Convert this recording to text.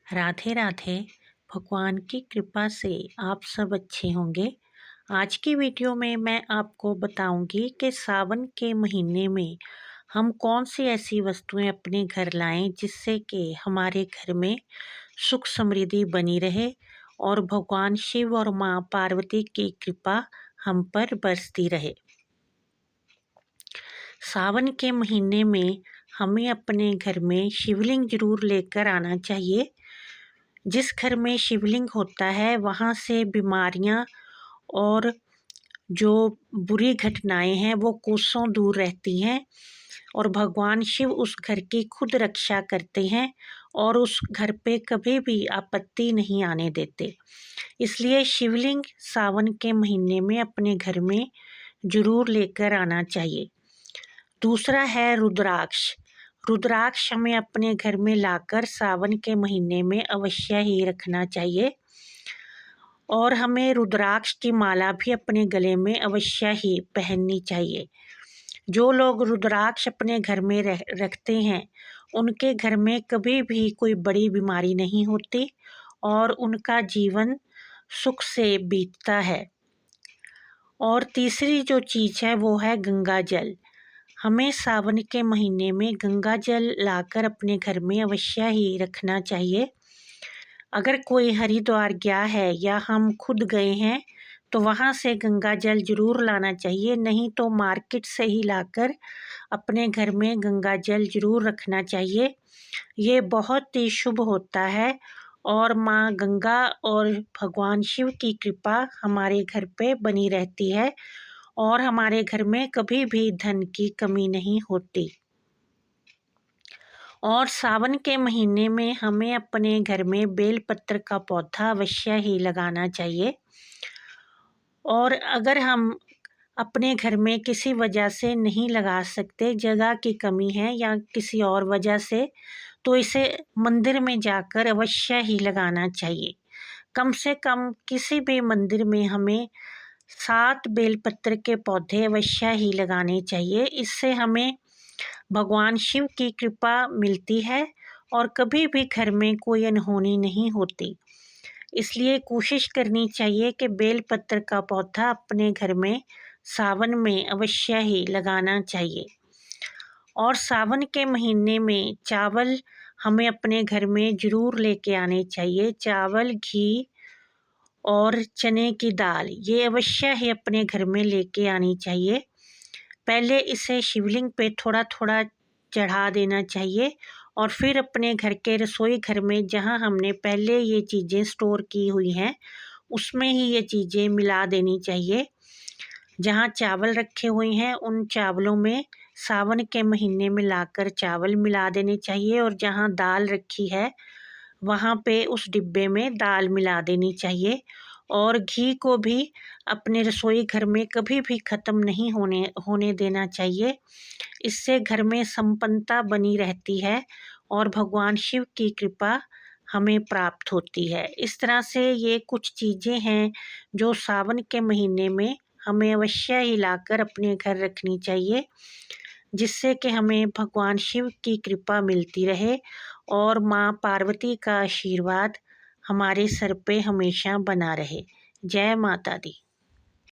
राधे राधे। भगवान की कृपा से आप सब अच्छे होंगे। आज की वीडियो में मैं आपको बताऊंगी कि सावन के महीने में हम कौन सी ऐसी वस्तुएं अपने घर लाएं जिससे कि हमारे घर में सुख समृद्धि बनी रहे और भगवान शिव और माँ पार्वती की कृपा हम पर बरसती रहे। सावन के महीने में हमें अपने घर में शिवलिंग जरूर लेकर आना चाहिए। जिस घर में शिवलिंग होता है वहाँ से बीमारियाँ और जो बुरी घटनाएं हैं वो कोसों दूर रहती हैं और भगवान शिव उस घर की खुद रक्षा करते हैं और उस घर पे कभी भी आपत्ति नहीं आने देते। इसलिए शिवलिंग सावन के महीने में अपने घर में जरूर लेकर आना चाहिए। दूसरा है रुद्राक्ष। रुद्राक्ष हमें अपने घर में लाकर सावन के महीने में अवश्य ही रखना चाहिए और हमें रुद्राक्ष की माला भी अपने गले में अवश्य ही पहननी चाहिए। जो लोग रुद्राक्ष अपने घर में रखते हैं उनके घर में कभी भी कोई बड़ी बीमारी नहीं होती और उनका जीवन सुख से बीतता है। और तीसरी जो चीज़ है वो है गंगा जल। हमें सावन के महीने में गंगा जल लाकर अपने घर में अवश्य ही रखना चाहिए। अगर कोई हरिद्वार गया है या हम खुद गए हैं तो वहाँ से गंगा जल जरूर लाना चाहिए, नहीं तो मार्केट से ही लाकर अपने घर में गंगा जल जरूर रखना चाहिए। ये बहुत ही शुभ होता है और माँ गंगा और भगवान शिव की कृपा हमारे घर पे बनी रहती है और हमारे घर में कभी भी धन की कमी नहीं होती। और सावन के महीने में हमें अपने घर में बेलपत्र का पौधा अवश्य ही लगाना चाहिए। और अगर हम अपने घर में किसी वजह से नहीं लगा सकते, जगह की कमी है या किसी और वजह से इसे मंदिर में जाकर अवश्य ही लगाना चाहिए। कम से कम किसी भी मंदिर में हमें 7 बेलपत्र के पौधे अवश्य ही लगाने चाहिए। इससे हमें भगवान शिव की कृपा मिलती है और कभी भी घर में कोई अनहोनी नहीं होती। इसलिए कोशिश करनी चाहिए कि बेलपत्र का पौधा अपने घर में सावन में अवश्य ही लगाना चाहिए। और सावन के महीने में चावल हमें अपने घर में ज़रूर लेके आने चाहिए। चावल, घी और चने की दाल ये अवश्य ही अपने घर में लेके आनी चाहिए। पहले इसे शिवलिंग पे थोड़ा थोड़ा चढ़ा देना चाहिए और फिर अपने घर के रसोई घर में जहाँ हमने पहले ये चीज़ें स्टोर की हुई हैं उसमें ही ये चीज़ें मिला देनी चाहिए। जहाँ चावल रखे हुए हैं उन चावलों में सावन के महीने में लाकर चावल मिला देने चाहिए और जहाँ दाल रखी है वहाँ पे उस डिब्बे में दाल मिला देनी चाहिए। और घी को भी अपने रसोई घर में कभी भी ख़त्म नहीं होने देना चाहिए। इससे घर में संपन्नता बनी रहती है और भगवान शिव की कृपा हमें प्राप्त होती है। इस तरह से ये कुछ चीज़ें हैं जो सावन के महीने में हमें अवश्य ही लाकर अपने घर रखनी चाहिए, जिससे कि हमें भगवान शिव की कृपा मिलती रहे और माँ पार्वती का आशीर्वाद हमारे सर पे हमेशा बना रहे। जय माता दी।